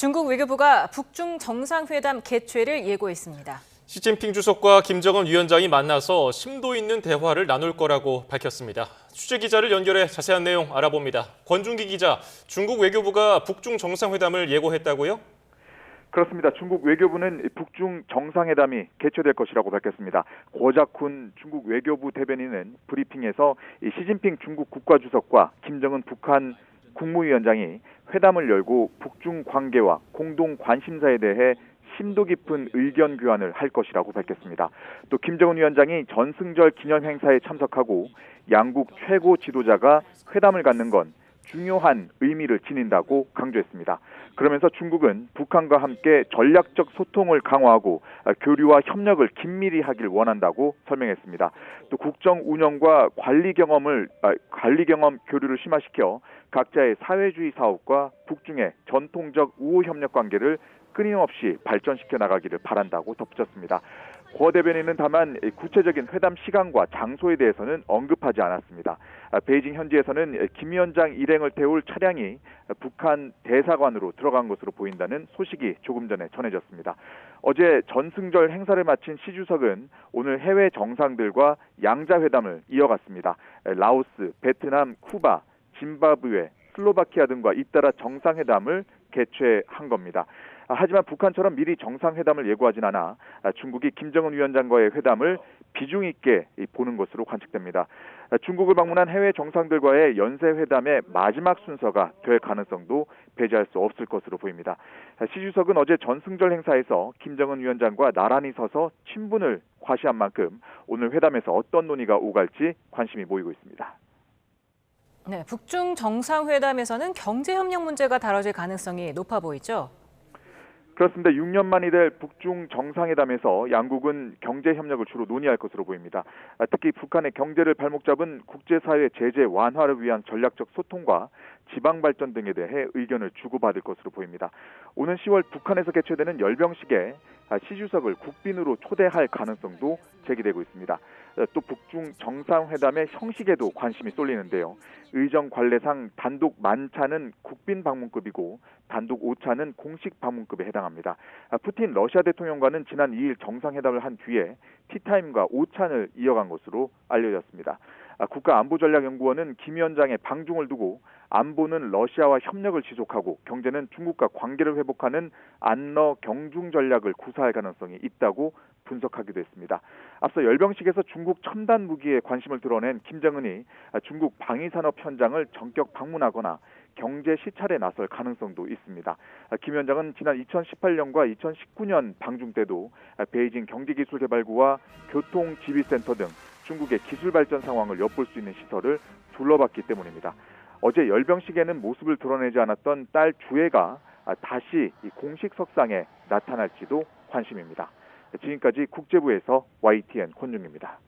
중국 외교부가 북중 정상회담 개최를 예고했습니다. 시진핑 주석과 김정은 위원장이 만나서 심도 있는 대화를 나눌 거라고 밝혔습니다. 취재 기자를 연결해 자세한 내용 알아봅니다. 권준기 기자, 중국 외교부가 북중 정상회담을 예고했다고요? 그렇습니다. 중국 외교부는 북중 정상회담이 개최될 것이라고 밝혔습니다. 고작훈 중국 외교부 대변인은 브리핑에서 시진핑 중국 국가주석과 김정은 북한 국무위원장이 회담을 열고 북중 관계와 공동 관심사에 대해 심도 깊은 의견 교환을 할 것이라고 밝혔습니다. 또 김정은 위원장이 전승절 기념 행사에 참석하고 양국 최고 지도자가 회담을 갖는 건 중요한 의미를 지닌다고 강조했습니다. 그러면서 중국은 북한과 함께 전략적 소통을 강화하고 교류와 협력을 긴밀히 하길 원한다고 설명했습니다. 또 국정 운영과 관리 경험 교류를 심화시켜 각자의 사회주의 사업과 북중의 전통적 우호 협력 관계를 끊임없이 발전시켜 나가기를 바란다고 덧붙였습니다. 고 대변인은 다만 구체적인 회담 시간과 장소에 대해서는 언급하지 않았습니다. 베이징 현지에서는 김 위원장 일행을 태울 차량이 북한 대사관으로 들어간 것으로 보인다는 소식이 조금 전에 전해졌습니다. 어제 전승절 행사를 마친 시 주석은 오늘 해외 정상들과 양자회담을 이어갔습니다. 라오스, 베트남, 쿠바, 짐바브웨, 슬로바키아 등과 잇따라 정상회담을 개최한 겁니다. 하지만 북한처럼 미리 정상회담을 예고하진 않아 중국이 김정은 위원장과의 회담을 비중 있게 보는 것으로 관측됩니다. 중국을 방문한 해외 정상들과의 연쇄회담의 마지막 순서가 될 가능성도 배제할 수 없을 것으로 보입니다. 시 주석은 어제 전승절 행사에서 김정은 위원장과 나란히 서서 친분을 과시한 만큼 오늘 회담에서 어떤 논의가 오갈지 관심이 모이고 있습니다. 네, 북중 정상회담에서는 경제협력 문제가 다뤄질 가능성이 높아 보이죠? 그렇습니다. 6년 만이 될 북중 정상회담에서 양국은 경제 협력을 주로 논의할 것으로 보입니다. 특히 북한의 경제를 발목 잡은 국제사회 제재 완화를 위한 전략적 소통과 지방 발전 등에 대해 의견을 주고받을 것으로 보입니다. 오는 10월 북한에서 개최되는 열병식에 시 주석을 국빈으로 초대할 가능성도 제기되고 있습니다. 또 북중 정상회담의 형식에도 관심이 쏠리는데요. 의정 관례상 단독 만찬은 국빈 방문급이고 단독 오찬은 공식 방문급에 해당합니다. 푸틴 러시아 대통령과는 지난 2일 정상회담을 한 뒤에 티타임과 오찬을 이어간 것으로 알려졌습니다. 국가안보전략연구원은 김 위원장의 방중을 두고 안보는 러시아와 협력을 지속하고 경제는 중국과 관계를 회복하는 안러 경중 전략을 구사할 가능성이 있다고 분석하기도 했습니다. 앞서 열병식에서 중국 첨단 무기에 관심을 드러낸 김정은이 중국 방위산업 현장을 전격 방문하거나 경제 시찰에 나설 가능성도 있습니다. 김 위원장은 지난 2018년과 2019년 방중 때도 베이징 경제기술개발구와 교통지휘센터 등 중국의 기술 발전 상황을 엿볼 수 있는 시설을 둘러봤기 때문입니다. 어제 열병식에는 모습을 드러내지 않았던 딸 주애가 다시 공식 석상에 나타날지도 관심입니다. 지금까지 국제부에서 YTN 권중입니다.